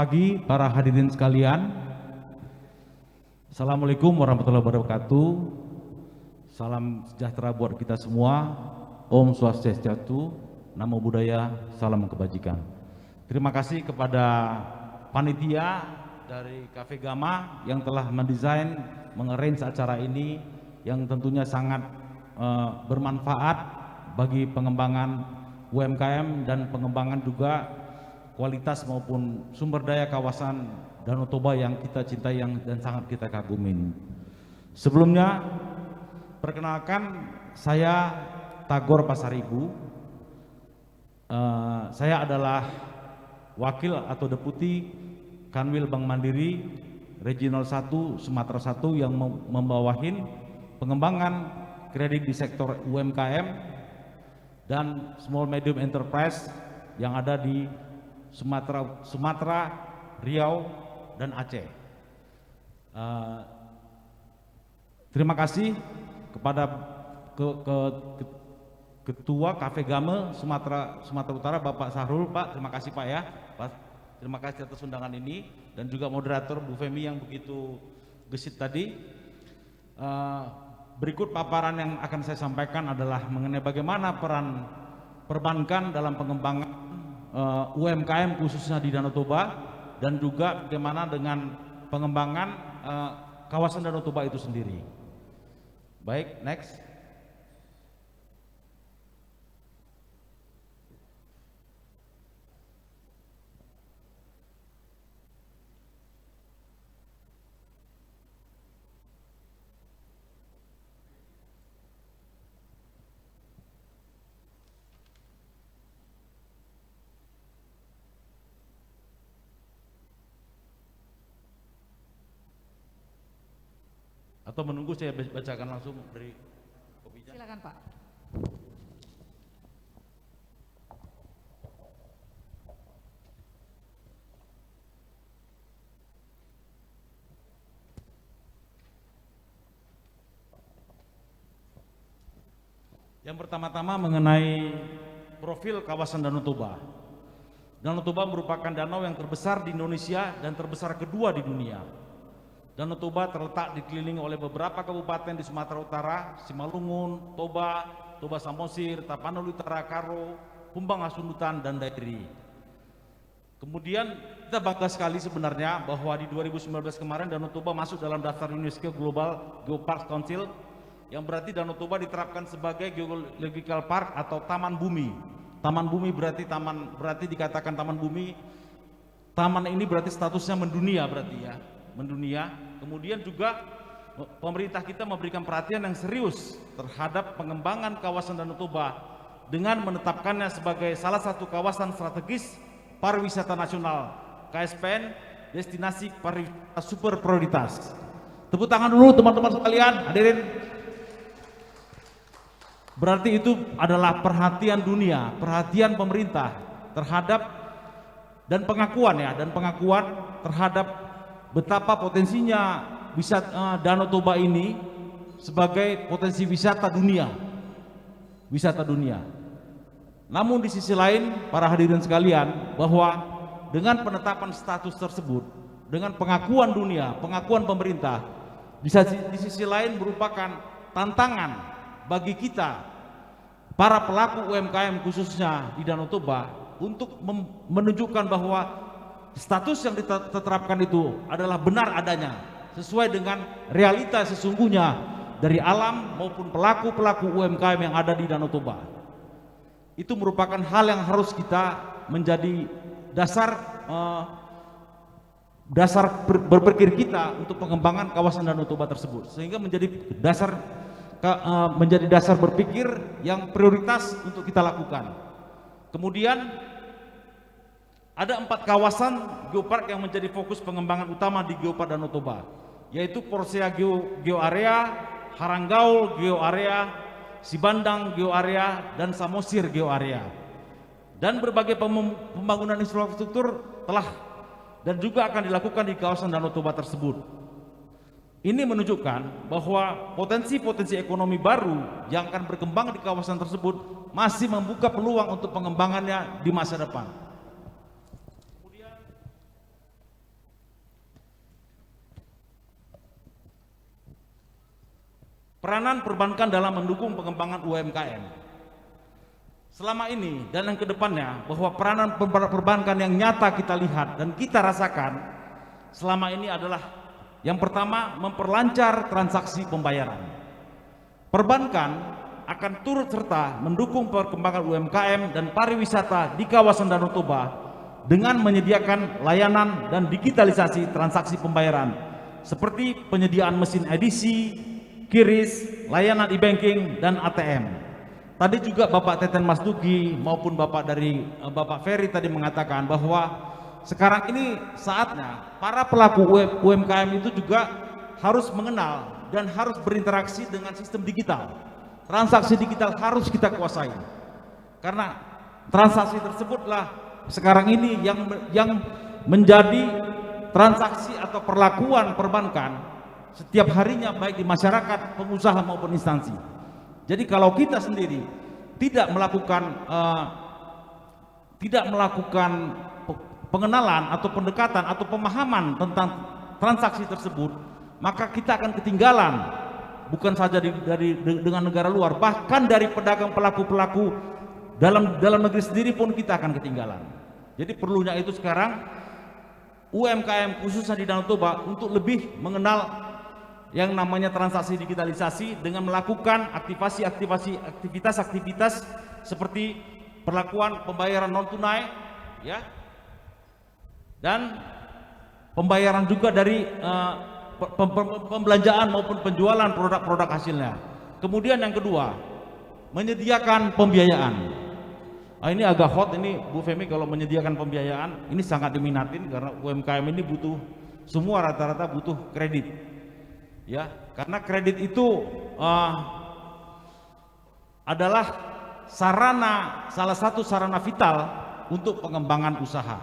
pagi para hadirin sekalian. Assalamualaikum warahmatullahi wabarakatuh. Salam sejahtera buat kita semua. Om Swastiastu, Namo Buddhaya, salam kebajikan. Terima kasih kepada panitia dari Cafe Gama yang telah mendesain, mengarrange acara ini yang tentunya sangat bermanfaat bagi pengembangan UMKM dan pengembangan juga kualitas maupun sumber daya kawasan Danau Toba yang kita cintai dan sangat kita kagumi. Sebelumnya, perkenalkan saya Tagor Pasaribu. Saya adalah wakil atau deputi Kanwil Bank Mandiri Regional 1 Sumatera 1 yang membawahin pengembangan kredit di sektor UMKM dan Small Medium Enterprise yang ada di Sumatera, Riau, dan Aceh. Terima kasih kepada Ketua Cafe Gama Sumatera Utara, Bapak Sahrul. Pak, terima kasih Pak ya. Pak, terima kasih atas undangan ini, dan juga moderator Bu Femi yang begitu gesit tadi. Berikut paparan yang akan saya sampaikan adalah mengenai bagaimana peran perbankan dalam pengembangan UMKM khususnya di Danau Toba, dan juga bagaimana dengan pengembangan kawasan Danau Toba itu sendiri. Baik, next. Atau menunggu saya bacakan langsung dari kopinya? Silakan Pak. Yang pertama-tama mengenai profil kawasan Danau Toba. Danau Toba merupakan danau yang terbesar di Indonesia dan terbesar kedua di dunia. Danau Toba terletak dikelilingi oleh beberapa kabupaten di Sumatera Utara, Simalungun, Toba, Toba Samosir, Tapanuli Utara, Karo, Humbang Hasundutan, dan Dairi. Kemudian kita bangga sekali sebenarnya bahwa di 2019 kemarin Danau Toba masuk dalam daftar UNESCO Global Geopark Council, yang berarti Danau Toba diterapkan sebagai Geological Park atau Taman Bumi. Taman Bumi berarti dikatakan Taman Bumi. Taman ini berarti statusnya mendunia berarti ya, mendunia. Kemudian juga pemerintah kita memberikan perhatian yang serius terhadap pengembangan kawasan Danau Toba dengan menetapkannya sebagai salah satu kawasan strategis pariwisata nasional, KSPN, destinasi pariwisata super prioritas. Tepuk tangan dulu teman-teman sekalian, hadirin. Berarti itu adalah perhatian dunia, perhatian pemerintah terhadap dan pengakuan terhadap betapa potensinya Danau Toba ini sebagai potensi wisata dunia. Namun di sisi lain, para hadirin sekalian, bahwa dengan penetapan status tersebut, dengan pengakuan dunia, pengakuan pemerintah, di sisi lain merupakan tantangan bagi kita, para pelaku UMKM khususnya di Danau Toba, untuk menunjukkan bahwa status yang diterapkan itu adalah benar adanya, sesuai dengan realita sesungguhnya dari alam maupun pelaku-pelaku UMKM yang ada di Danau Toba. Itu merupakan hal yang harus kita menjadi dasar berpikir kita untuk pengembangan kawasan Danau Toba tersebut, sehingga menjadi dasar berpikir yang prioritas untuk kita lakukan. Kemudian ada 4 kawasan geopark yang menjadi fokus pengembangan utama di Geopark Danau Toba, yaitu Porsea Geoarea, Haranggaul Geoarea, Sibandang Geoarea, dan Samosir Geoarea. Dan berbagai pembangunan infrastruktur telah dan juga akan dilakukan di kawasan Danau Toba tersebut. Ini menunjukkan bahwa potensi-potensi ekonomi baru yang akan berkembang di kawasan tersebut masih membuka peluang untuk pengembangannya di masa depan. peranan perbankan dalam mendukung pengembangan UMKM. Selama ini dan yang kedepannya, bahwa peranan perbankan yang nyata kita lihat dan kita rasakan selama ini adalah yang pertama, memperlancar transaksi pembayaran. Perbankan akan turut serta mendukung perkembangan UMKM dan pariwisata di kawasan Danau Toba dengan menyediakan layanan dan digitalisasi transaksi pembayaran seperti penyediaan mesin edisi, QRIS, layanan e-banking, dan ATM. Tadi juga Bapak Teten Mas Dugi maupun Bapak dari Bapak Ferry tadi mengatakan bahwa sekarang ini saatnya para pelaku UMKM itu juga harus mengenal dan harus berinteraksi dengan sistem digital. Transaksi digital harus kita kuasai, karena transaksi tersebutlah sekarang ini yang menjadi transaksi atau perlakuan perbankan setiap harinya, baik di masyarakat, pengusaha maupun instansi. Jadi kalau kita sendiri tidak melakukan pengenalan atau pendekatan atau pemahaman tentang transaksi tersebut, maka kita akan ketinggalan, bukan saja dengan negara luar, bahkan dari pedagang pelaku-pelaku dalam negeri sendiri pun kita akan ketinggalan. Jadi perlunya itu sekarang UMKM khususnya di Danau Toba untuk lebih mengenal yang namanya transaksi digitalisasi dengan melakukan aktivitas seperti perlakuan pembayaran non tunai, ya, dan pembayaran juga dari pembelanjaan maupun penjualan produk-produk hasilnya. Kemudian yang kedua, menyediakan pembiayaan. Ini agak hot ini Bu Femi, kalau menyediakan pembiayaan ini sangat diminatin karena UMKM ini butuh, semua rata-rata butuh kredit. Ya, karena kredit itu adalah salah satu sarana vital untuk pengembangan usaha.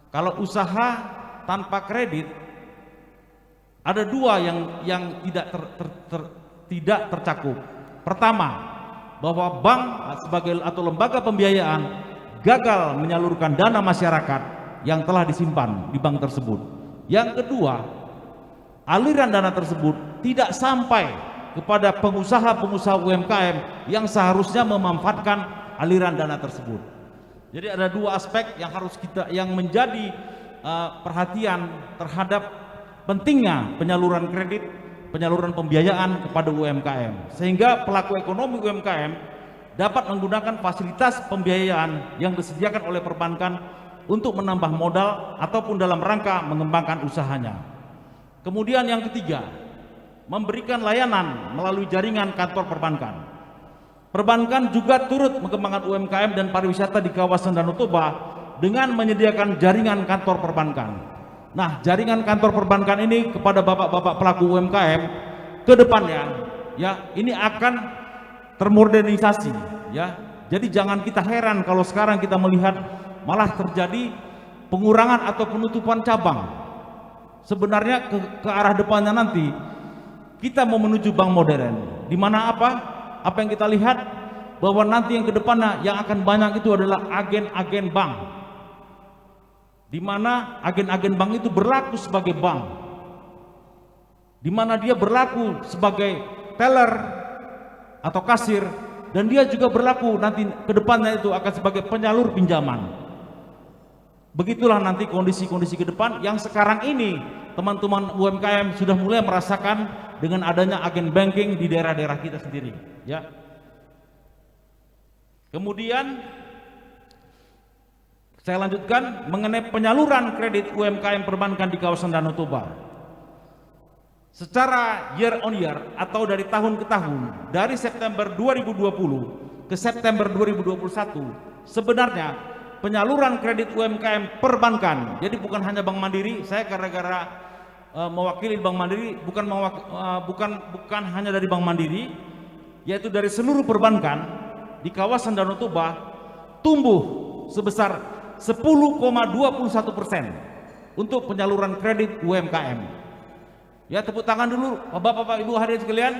Kalau usaha tanpa kredit, ada dua yang tidak tercakup. Pertama, bahwa bank sebagai atau lembaga pembiayaan gagal menyalurkan dana masyarakat yang telah disimpan di bank tersebut. Yang kedua, aliran dana tersebut tidak sampai kepada pengusaha-pengusaha UMKM yang seharusnya memanfaatkan aliran dana tersebut. Jadi ada dua aspek yang menjadi perhatian terhadap pentingnya penyaluran kredit, penyaluran pembiayaan kepada UMKM, sehingga pelaku ekonomi UMKM dapat menggunakan fasilitas pembiayaan yang disediakan oleh perbankan untuk menambah modal ataupun dalam rangka mengembangkan usahanya. Kemudian yang ketiga, memberikan layanan melalui jaringan kantor perbankan. Perbankan juga turut mengembangkan UMKM dan pariwisata di kawasan Danau Toba dengan menyediakan jaringan kantor perbankan. Nah, jaringan kantor perbankan ini kepada bapak-bapak pelaku UMKM ke depannya, ya, ini akan termodernisasi, ya. Jadi jangan kita heran kalau sekarang kita melihat malah terjadi pengurangan atau penutupan cabang. Sebenarnya ke arah depannya nanti kita mau menuju bank modern, di mana apa yang kita lihat bahwa nanti yang ke depannya yang akan banyak itu adalah agen-agen bank, di mana agen-agen bank itu berlaku sebagai bank, di mana dia berlaku sebagai teller atau kasir, dan dia juga berlaku nanti ke depannya itu akan sebagai penyalur pinjaman. Begitulah nanti kondisi-kondisi ke depan yang sekarang ini teman-teman UMKM sudah mulai merasakan dengan adanya agen banking di daerah-daerah kita sendiri, ya. Kemudian saya lanjutkan mengenai penyaluran kredit UMKM perbankan di kawasan Danau Toba. Secara year on year atau dari tahun ke tahun, dari September 2020 ke September 2021, sebenarnya penyaluran kredit UMKM perbankan, jadi bukan hanya Bank Mandiri, saya gara-gara mewakili Bank Mandiri, bukan hanya dari Bank Mandiri, yaitu dari seluruh perbankan di kawasan Danau Toba tumbuh sebesar 10,21% untuk penyaluran kredit UMKM. Ya, tepuk tangan dulu Bapak-bapak Ibu hadirin sekalian.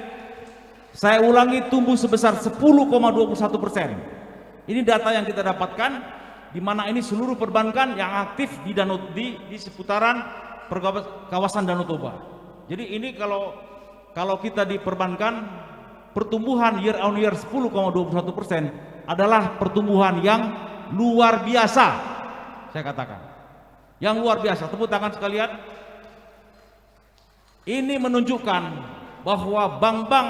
Saya ulangi, tumbuh sebesar 10,21%. Ini data yang kita dapatkan, di mana ini seluruh perbankan yang aktif di seputaran kawasan Danau Toba. Jadi ini kalau kalau kita di perbankan pertumbuhan year on year 10,21% adalah pertumbuhan yang luar biasa, saya katakan. Yang luar biasa, tepuk tangan sekalian. Ini menunjukkan bahwa bank-bank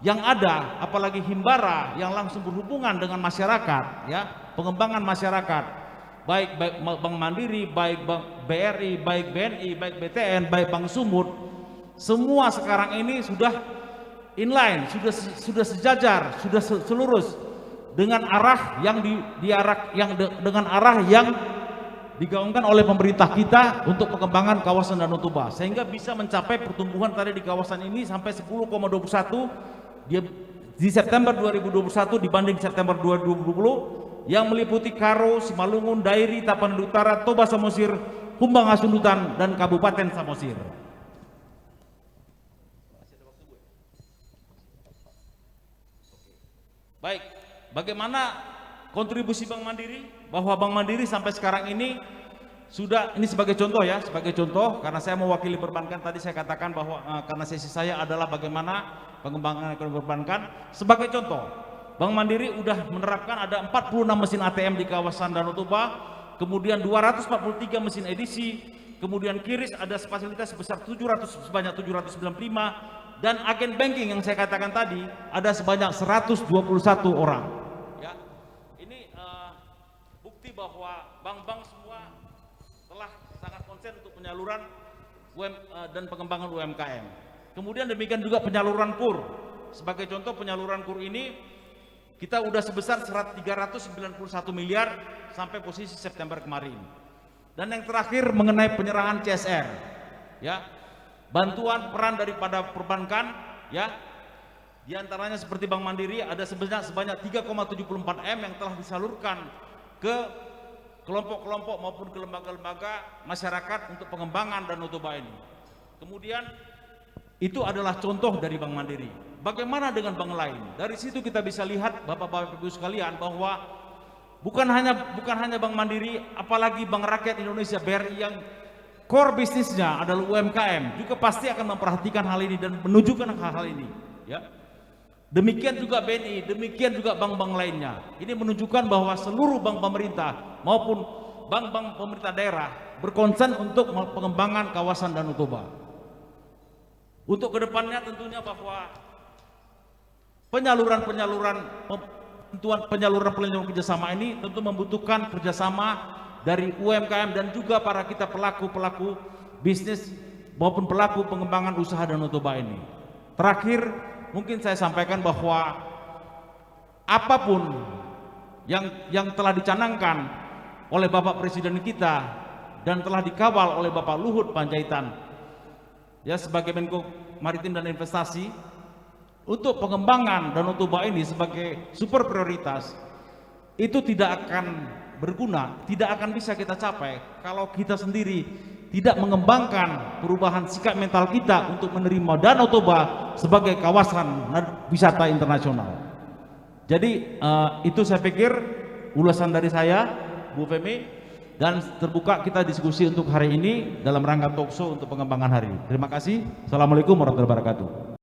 yang ada, apalagi Himbara yang langsung berhubungan dengan masyarakat, ya, pengembangan masyarakat, baik Bank Mandiri, baik Bank BRI, baik BNI, baik BTN, baik Bank Sumut, semua sekarang ini sudah inline, sudah sejajar, sudah selurus dengan arah yang dengan arah yang digaungkan oleh pemerintah kita untuk pengembangan kawasan Danau Toba, sehingga bisa mencapai pertumbuhan tadi di kawasan ini sampai 10,21 di September 2021 dibanding September 2020, yang meliputi Karo, Simalungun, Dairi, Tapanuli Utara, Toba Samosir, Humbang Hasundutan, dan Kabupaten Samosir. Baik, bagaimana kontribusi Bank Mandiri? Bahwa Bank Mandiri sampai sekarang ini sudah, ini sebagai contoh ya, sebagai contoh, karena saya mewakili perbankan, tadi saya katakan bahwa karena sesi saya adalah bagaimana pengembangan ekonomi perbankan. Sebagai contoh, Bank Mandiri sudah menerapkan ada 46 mesin ATM di kawasan Danau Toba, kemudian 243 mesin edisi, kemudian QRIS ada fasilitas sebesar sebanyak 795, dan agen banking yang saya katakan tadi ada sebanyak 121 orang. Ya, ini bukti bahwa bank-bank semua telah sangat konsen untuk penyaluran dan pengembangan UMKM. Kemudian demikian juga penyaluran KUR. Sebagai contoh, penyaluran KUR ini kita udah sebesar 391 miliar sampai posisi September kemarin. Dan yang terakhir mengenai penyerahan CSR, ya, bantuan peran daripada perbankan, ya, diantaranya seperti Bank Mandiri ada sebanyak 3,74 M yang telah disalurkan ke kelompok-kelompok maupun ke lembaga-lembaga masyarakat untuk pengembangan Danau Toba ini. Kemudian itu adalah contoh dari Bank Mandiri. Bagaimana dengan bank lain? Dari situ kita bisa lihat, Bapak-bapak Ibu sekalian, bahwa bukan hanya Bank Mandiri, apalagi Bank Rakyat Indonesia BRI yang core bisnisnya adalah UMKM, juga pasti akan memperhatikan hal ini dan menunjukkan hal-hal ini, ya. Demikian juga BNI, demikian juga bank-bank lainnya. Ini menunjukkan bahwa seluruh bank pemerintah maupun bank-bank pemerintah daerah berkonsen untuk pengembangan kawasan Danau Toba. Untuk kedepannya tentunya bahwa penyaluran kerjasama ini tentu membutuhkan kerjasama dari UMKM dan juga para kita pelaku bisnis maupun pelaku pengembangan usaha Danau Toba ini. Terakhir, mungkin saya sampaikan bahwa apapun yang telah dicanangkan oleh Bapak Presiden kita dan telah dikawal oleh Bapak Luhut Panjaitan, ya, sebagai Menko Maritim dan Investasi, untuk pengembangan Danau Toba ini sebagai super prioritas, itu tidak akan berguna, tidak akan bisa kita capai kalau kita sendiri tidak mengembangkan perubahan sikap mental kita untuk menerima Danau Toba sebagai kawasan wisata internasional. Jadi itu saya pikir ulasan dari saya, Bu Femi, dan terbuka kita diskusi untuk hari ini dalam rangka talkshow untuk pengembangan hari. Terima kasih. Assalamualaikum warahmatullahi wabarakatuh.